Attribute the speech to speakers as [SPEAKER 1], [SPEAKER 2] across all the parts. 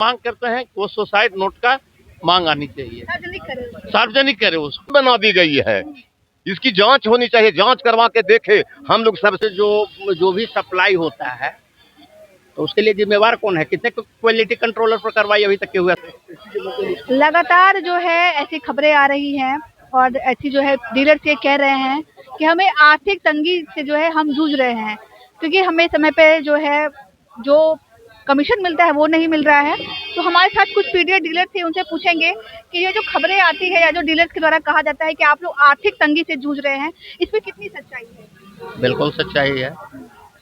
[SPEAKER 1] मांग करते हैं वो सुसाइड नोट का मांग आनी चाहिए, सार्वजनिक करे उसको
[SPEAKER 2] बना दी गई है। इसकी जांच होनी चाहिए, जांच करवा के देखे हम लोग सबसे।
[SPEAKER 1] जो भी सप्लाई होता है तो उसके लिए जिम्मेवार कौन है? कितने क्वालिटी कंट्रोलर पर कार्रवाई अभी तक के हुआ?
[SPEAKER 3] लगातार जो है ऐसी खबरें आ रही हैं और ऐसी जो है डीलर्स ये कह रहे हैं कि हमें आर्थिक तंगी से जो है हम जूझ रहे हैं, क्योंकि हमें समय पे जो है जो कमीशन मिलता है वो नहीं मिल रहा है। तो हमारे साथ कुछ पीडीएस डीलर थे, उनसे पूछेंगे कि ये जो खबरें आती है या जो डीलर्स के द्वारा कहा जाता है कि आप लोग आर्थिक तंगी से जूझ रहे हैं, इसमें कितनी सच्चाई है?
[SPEAKER 1] बिल्कुल सच्चाई है।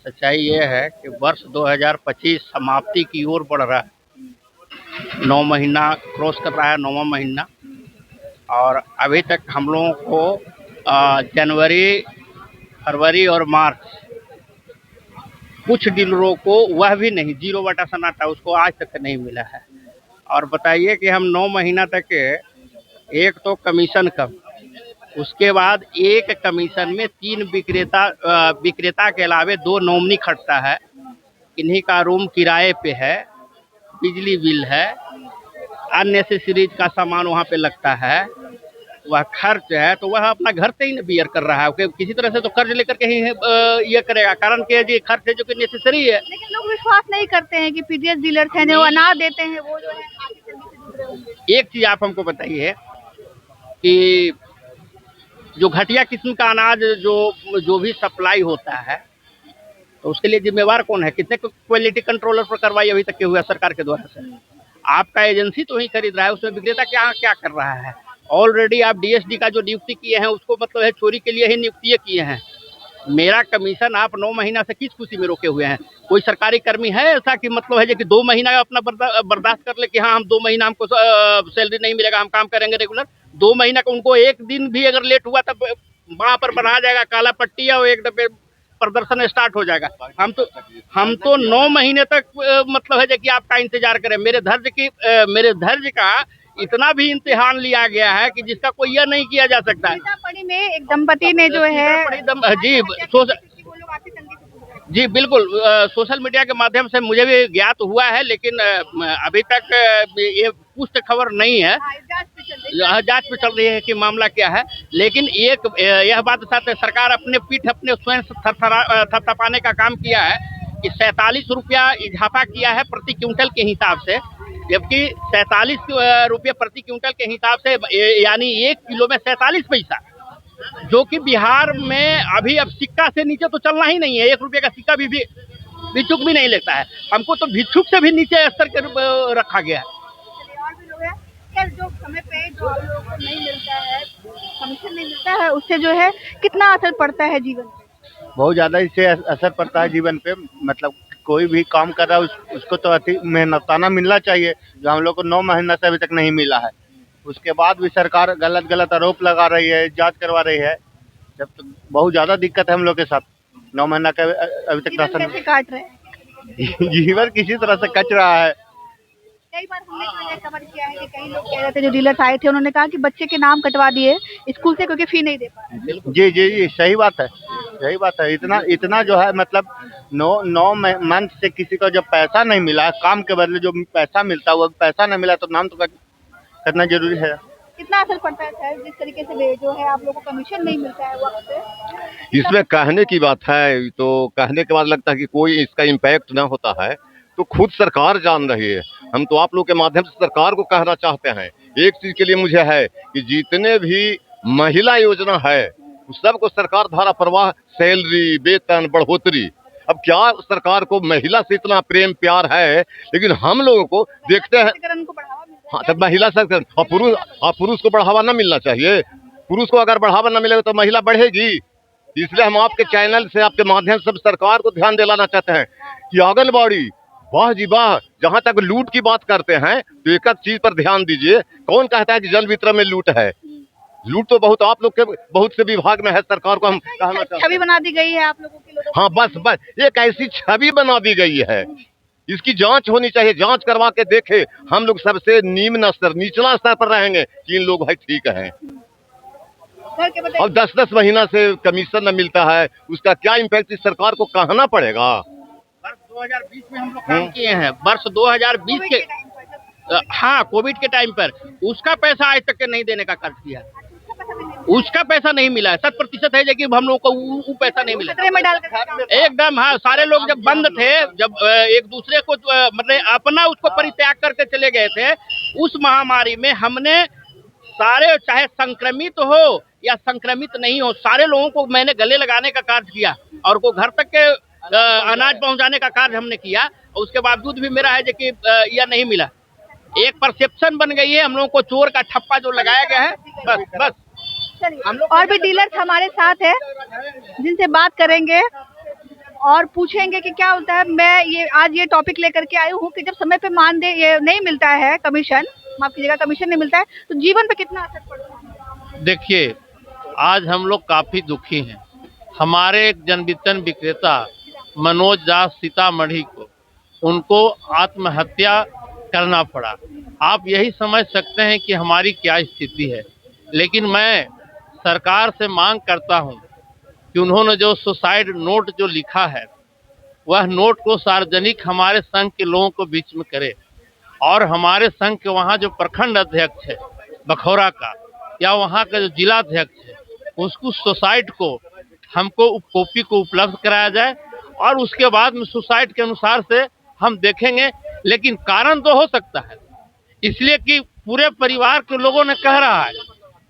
[SPEAKER 1] सच्चाई ये है कि वर्ष 2025 समाप्ति की ओर बढ़ रहा है, 9 महीना क्रॉस कर रहा है, 9वां महीना, और अभी तक हम लोगों को जनवरी, फरवरी और मार्च कुछ डीलरों को वह भी नहीं, 0 बटा सन्नाटा, उसको आज तक नहीं मिला है। और बताइए कि हम 9 महीना तक एक तो कमीशन कम, उसके बाद एक कमीशन में 3 विक्रेता के अलावे 2 नॉमिनी खटता है, इन्हीं का रूम किराए पे है, बिजली बिल है, अननेसेसरीज का सामान वहाँ पे लगता है, वह खर्च है, तो वह अपना घर से ही न बियर कर रहा है, किसी तरह से तो कर्ज लेकर के ही ये करेगा, कारण कि ये खर्च है जो कि नेसेसरी है।
[SPEAKER 3] लेकिन लोग विश्वास नहीं करते हैं कि पीडीएस डीलर्स हैं जो अनाज देते हैं वो जो है।
[SPEAKER 1] एक चीज आप हमको बताइए कि जो घटिया किस्म का अनाज जो भी सप्लाई होता है तो उसके लिए जिम्मेवार कौन है? कितने क्वालिटी कंट्रोलर पर कार्रवाई अभी तक के हुआ सरकार के द्वारा से? आपका एजेंसी तो ही खरीद रहा है, उसमें विक्रेता क्या कर रहा है? ऑलरेडी आप डीएसडी का जो नियुक्ति किए हैं उसको मतलब है चोरी के लिए ही नियुक्ति किए हैं। मेरा कमीशन आप 9 महीना से किस खुशी में रोके हुए हैं? कोई सरकारी कर्मी है ऐसा कि मतलब है कि 2 महीना अपना बर्दाश्त कर ले कि हाँ हम 2 महीना हमको सैलरी नहीं मिलेगा, हम काम करेंगे रेगुलर? 2 महीना का उनको एक दिन भी अगर लेट हुआ तब वहां पर बना जाएगा काला पट्टी और एक दफे प्रदर्शन स्टार्ट हो जाएगा। हम तो 9 महीने तक मतलब है कि आपका इंतजार करें। मेरे धैर्य का इतना भी इम्तिहान लिया गया है कि जिसका कोई यह नहीं किया जा सकता है।
[SPEAKER 3] सीतामढ़ी में एक दंपति ने जो है
[SPEAKER 1] जी बिल्कुल, सोशल मीडिया के माध्यम से मुझे भी ज्ञात हुआ है, लेकिन अभी तक ये पुष्ट खबर नहीं है, जांच पे चल रही है कि मामला क्या है। लेकिन एक यह बात साथ सरकार अपने पीठ अपने स्वयं थपथपाने का काम किया है कि 47 रुपया इजाफा किया है प्रति क्विंटल के हिसाब से, जबकि 47 रुपये प्रति क्विंटल के हिसाब से यानी 1 किलो में 47 पैसा, जो कि बिहार में अभी अब सिक्का से नीचे तो चलना ही नहीं है। 1 रुपये का सिक्का भी भिक्षुक भी नहीं लेता है, हमको तो भिक्षुक से भी नीचे स्तर के रखा गया है।
[SPEAKER 3] जो समय पे जो आप लोगों को नहीं मिलता है, कमीशन नहीं मिलता है, उससे जो है कितना असर पड़ता है जीवन पे?
[SPEAKER 4] बहुत ज़्यादा इससे असर पड़ता है जीवन पे। मतलब कोई भी काम कर रहा है उसको तो अति मेहनताना मिलना चाहिए, जो हम लोग को 9 महीना से अभी तक नहीं मिला है। उसके बाद भी सरकार गलत आरोप लगा रही है, जांच करवा रही है, जब तो बहुत ज़्यादा दिक्कत है हम लोग के साथ। 9 महीना का अभी तक राशन
[SPEAKER 3] कैसे काट रहे हैं?
[SPEAKER 4] जीवन किसी तरह से कच रहा है।
[SPEAKER 3] कई बार हमने कवर किया है कि कई लोग कह रहे थे, जो डीलर्स आए थे उन्होंने कहा कि बच्चे के नाम कटवा दिए स्कूल से क्योंकि फी नहीं दे पा रहे।
[SPEAKER 4] जी सही बात है, सही बात है। इतना जो है मतलब 9 मंथ से किसी को जब पैसा नहीं मिला, काम के बदले जो पैसा मिलता है वो पैसा नहीं मिला, तो नाम तो करना जरूरी है।
[SPEAKER 3] कितना असर पड़ता है सर, जिस तरीके से जो है आप लोगों को कमीशन नहीं मिलता है वक्त पे?
[SPEAKER 2] इसमें कहने की बात है, तो कहने के बाद लगता है कि कोई इसका इम्पैक्ट ना होता है, तो खुद सरकार जान रही है। हम तो आप लोग के माध्यम से सरकार को कहना चाहते हैं, एक चीज के लिए मुझे है कि जितने भी महिला योजना है उस सबको सरकार धारा प्रवाह, सैलरी, वेतन, बढ़ोतरी। अब क्या सरकार को महिला से इतना प्रेम प्यार है, लेकिन हम लोगों को देखते हैं। हाँ, तो महिला सशक्तिकरण और पुरुष को बढ़ावा न मिलना चाहिए। पुरुष को अगर बढ़ावा न मिलेगा तो महिला बढ़ेगी। इसलिए हम आपके चैनल से, आपके माध्यम से सरकार को ध्यान दिलाना चाहते हैं कि आंगनबाड़ी, वाह जी वाह, जहाँ तक लूट की बात करते हैं तो एक चीज पर ध्यान दीजिए। कौन कहता है कि जल वितरण में लूट है? लूट तो बहुत आप लोग के बहुत से विभाग में है। सरकार को हम कहना चाहते हैं,
[SPEAKER 3] छवि बना दी गई है आप लोगों की।
[SPEAKER 2] हाँ, बस एक ऐसी छवि बना दी गई है। इसकी जांच होनी चाहिए, जांच करवा के देखे हम लोग सबसे निम्न स्तर, निचला स्तर पर रहेंगे कि इन लोग भाई ठीक है। अब 10 महीना से कमीशन न मिलता है, उसका क्या इम्पैक्ट इस सरकार को कहना पड़ेगा।
[SPEAKER 1] वर्ष 2020 में हम लोग काम किए हैं, वर्ष 2020 के हाँ, कोविड के टाइम पर उसका पैसा आज तक के नहीं देने का कार्य किया, उसका पैसा नहीं मिला है। 100% है कि हम लोग को वो पैसा नहीं मिला
[SPEAKER 3] खतरे में डालकर
[SPEAKER 1] एकदम। हाँ, सारे लोग जब बंद थे, जब एक दूसरे को मतलब अपना उसको परित्याग करके चले गए थे, उस महामारी में हमने सारे, चाहे संक्रमित हो या संक्रमित नहीं हो, सारे लोगों को मैंने गले लगाने का कार्य किया और को घर तक के अनाज पहुंचाने का कार्य हमने किया। और उसके बावजूद भी मेरा है जो कि यह नहीं मिला। एक परसेप्शन बन गई है हम लोगों को, चोर का ठप्पा जो लगाया गया है, बस बस।
[SPEAKER 3] चलिए, और भी डीलर्स हमारे साथ है जिनसे बात करेंगे और पूछेंगे कि क्या होता है। मैं ये आज ये टॉपिक लेकर के आई हूँ कि जब समय पे मानदेय ये नहीं मिलता है, कमीशन, माफ कीजिएगा, कमीशन नहीं मिलता है, तो जीवन पे कितना असर पड़ता है?
[SPEAKER 5] देखिए, आज हम लोग काफी दुखी हैं। हमारे एक जनवितरण विक्रेता मनोज दास सीतामढ़ी को, उनको आत्महत्या करना पड़ा। आप यही समझ सकते हैं कि हमारी क्या स्थिति है। लेकिन मैं सरकार से मांग करता हूं कि उन्होंने जो सुसाइड नोट जो लिखा है, वह नोट को सार्वजनिक हमारे संघ के लोगों को बीच में करे और हमारे संघ के वहाँ जो प्रखंड अध्यक्ष है बखौरा का, या वहाँ का जो जिला अध्यक्ष है, उसको सुसाइड को हमको कॉपी को उपलब्ध कराया जाए और उसके बाद में सुसाइड के अनुसार से हम देखेंगे। लेकिन कारण तो हो सकता है, इसलिए कि पूरे परिवार के लोगों ने कह रहा है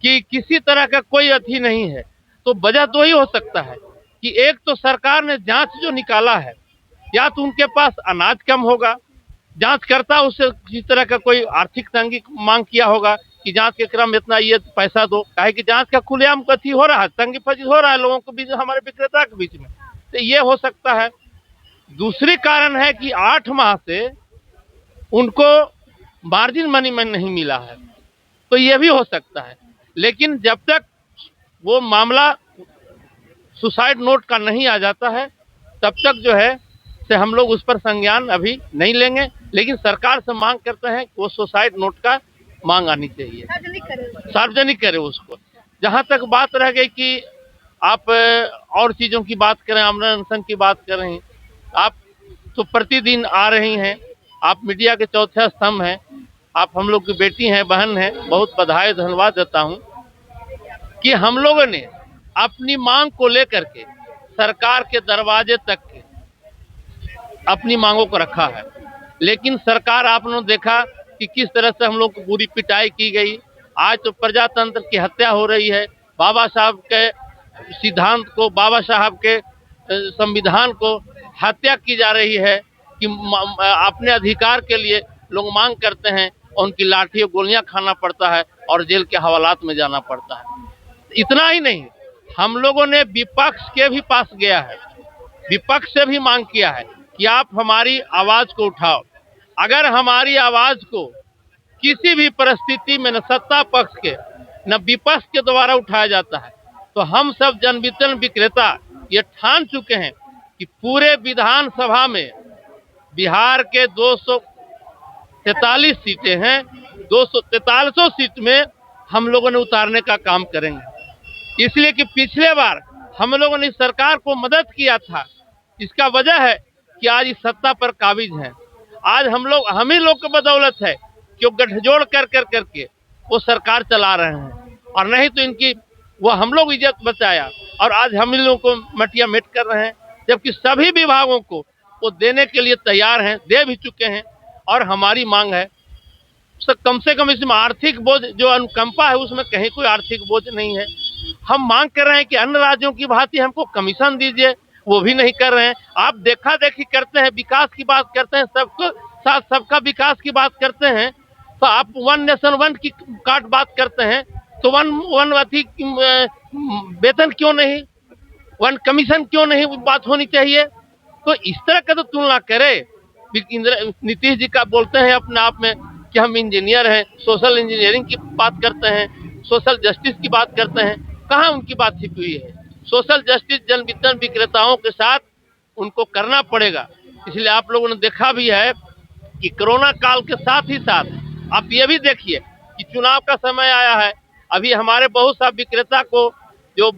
[SPEAKER 5] कि किसी तरह का कोई अथी नहीं है, तो वजह तो ही हो सकता है कि एक तो सरकार ने जांच जो निकाला है, या तो उनके पास अनाज कम होगा, जांच करता उससे किसी तरह का कोई आर्थिक तंगी मांग किया होगा कि जांच के क्रम में इतना ये पैसा दो, काहे कि जांच का खुलेआम कथी हो रहा है, तंगी फजी हो रहा है लोगों के बीच, हमारे विक्रेता के बीच में, तो ये हो सकता है। दूसरी कारण है कि 8 माह से उनको मार्जिन मनी में नहीं मिला है, तो ये भी हो सकता है। लेकिन जब तक वो मामला सुसाइड नोट का नहीं आ जाता है, तब तक जो है से हम लोग उस पर संज्ञान अभी नहीं लेंगे। लेकिन सरकार से मांग करते हैं कि वो सुसाइड नोट का मांग आनी चाहिए, सार्वजनिक करे उसको। जहाँ तक बात रह गई कि आप और चीज़ों की बात करें, आमरण अनशन की बात कर रही हैं, आप तो प्रतिदिन आ रही हैं, आप मीडिया के चौथे स्तंभ हैं, आप हम लोग की बेटी हैं, बहन हैं, बहुत बधाई धन्यवाद देता हूं कि हम लोगों ने अपनी मांग को लेकर के सरकार के दरवाजे तक के अपनी मांगों को रखा है। लेकिन सरकार, आपने देखा कि किस तरह से हम लोग को पूरी पिटाई की गई। आज तो प्रजातंत्र की हत्या हो रही है, बाबा साहब के सिद्धांत को, बाबा साहब के संविधान को हत्या की जा रही है कि अपने अधिकार के लिए लोग मांग करते हैं, उनकी लाठी और गोलियां खाना पड़ता है और जेल के हवालात में जाना पड़ता है। इतना ही नहीं, हम लोगों ने विपक्ष के भी पास गया है, विपक्ष से भी मांग किया है कि आप हमारी आवाज को उठाओ। अगर हमारी आवाज को किसी भी परिस्थिति में न सत्ता पक्ष के न विपक्ष के द्वारा उठाया जाता है, तो हम सब जनवितरण विक्रेता ये ठान चुके हैं कि पूरे विधानसभा में बिहार के 243 सीटें हैं, 243 सीट में हम लोगों ने उतारने का काम करेंगे। इसलिए कि पिछले बार हम लोगों ने सरकार को मदद किया था, इसका वजह है कि आज इस सत्ता पर काबिज हैं। आज हम ही लोग की बदौलत है कि वो गठजोड़ कर करके वो सरकार चला रहे हैं, और नहीं तो इनकी वो हम लोग इज्जत बचाया और आज हम ही लोगों को मटिया मेट कर रहे हैं, जबकि सभी विभागों को वो देने के लिए तैयार हैं, दे भी चुके हैं। और हमारी मांग है कम से कम इसमें आर्थिक बोझ जो अनुकंपा है उसमें कहीं कोई आर्थिक बोझ नहीं है। हम मांग कर रहे हैं कि अन्य राज्यों की भांति हमको कमीशन दीजिए, वो भी नहीं कर रहे हैं। आप देखा देखी करते हैं, विकास की बात करते हैं, सबको साथ सबका विकास की बात करते हैं, तो आप वन नेशन वन की कार्ड बात करते हैं, तो वन अथी वेतन क्यों नहीं, वन कमीशन क्यों नहीं बात होनी चाहिए। तो इस तरह का तो तुलना करे। नीतीश जी का बोलते हैं अपने आप में कि हम इंजीनियर हैं, सोशल इंजीनियरिंग की बात करते हैं, सोशल जस्टिस की बात करते हैं, कहाँ उनकी बात छिपी हुई है। सोशल जस्टिस जनवितरण विक्रेताओं के साथ उनको करना पड़ेगा। इसलिए आप लोगों ने देखा भी है कि कोरोना काल के साथ ही साथ आप ये भी देखिए कि चुनाव का समय आया है। अभी हमारे बहुत सा विक्रेता को जो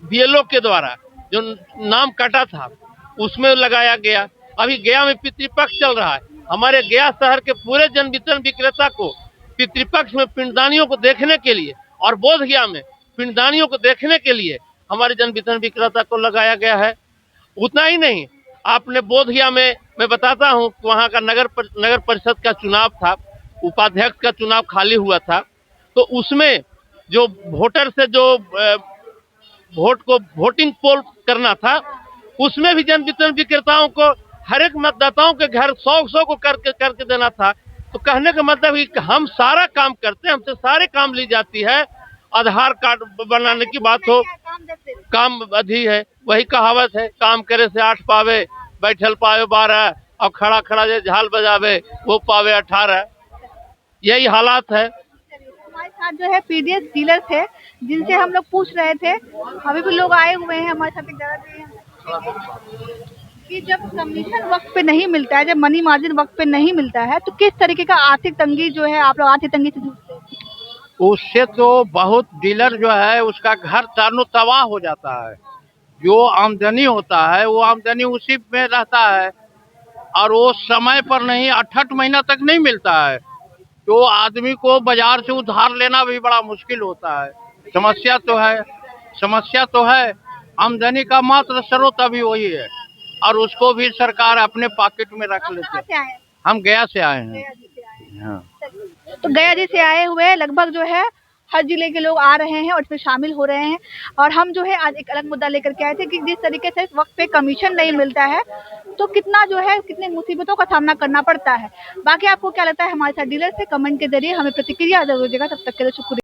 [SPEAKER 5] BLO के द्वारा जो नाम काटा था उसमें लगाया गया। अभी गया में पितृपक्ष चल रहा है, हमारे गया शहर के पूरे जन वितरण विक्रेता को पितृपक्ष में पिंडदानियों को देखने के लिए और बोधगया में पिंडदानियों को देखने के लिए हमारे जन वितरण विक्रेता को लगाया गया है। उतना ही नहीं, आपने बोधगया में, मैं बताता हूँ, वहाँ का नगर परिषद का चुनाव था, उपाध्यक्ष का चुनाव खाली हुआ था, तो उसमें जो वोटर से जो वोट को वोटिंग पोल करना था, उसमें भी जन वितरण विक्रेताओं को हर एक मतदाताओं के घर 100 को करके देना था। तो कहने का मतलब कि हम सारा काम करते हैं, हमसे सारे काम ली जाती है। आधार कार्ड बनाने की बात हो, काम अधि है, वही कहावत है, काम करे से 8 पावे, बैठल पावे 12 और खड़ा खड़ा जो झाल बजावे वो पावे 18। यही हालात है।
[SPEAKER 3] हमारे साथ जो है पीडीएस डीलर थे, जिनसे हम लोग पूछ रहे थे, अभी भी लोग आए हुए हैं हमारे साथ, एक जगह पे हैं कि जब कमीशन वक्त पे नहीं मिलता है, जब मनी मार्जिन वक्त पे नहीं मिलता है, तो किस तरीके का आर्थिक तंगी जो है, आप लोग आर्थिक तंगी से जूझते हैं?
[SPEAKER 1] उससे तो बहुत डीलर जो है उसका घर तानो तबाह हो जाता है। जो आमदनी होता है वो आमदनी उसी में रहता है और वो समय पर नहीं, 8 महीना तक नहीं मिलता है, तो आदमी को बाजार से उधार लेना भी बड़ा मुश्किल होता है। समस्या तो है, आमदनी का मात्र स्रोत अभी वही है और उसको भी सरकार अपने पॉकेट में रख लेते हैं। हम गया से आए हैं। हाँ।
[SPEAKER 3] तो गया जी से आए हुए लगभग जो है हर जिले के लोग आ रहे हैं और इसमें शामिल हो रहे हैं। और हम जो है आज एक अलग मुद्दा लेकर के आए थे कि जिस तरीके से वक्त पे कमीशन नहीं मिलता है, तो कितना जो है कितनी मुसीबतों का सामना करना पड़ता है। बाकी आपको क्या लगता है हमारे साथ डीलर से कमेंट के जरिए हमें प्रतिक्रिया जरूर दीजिएगा। तब तक के लिए शुक्रिया।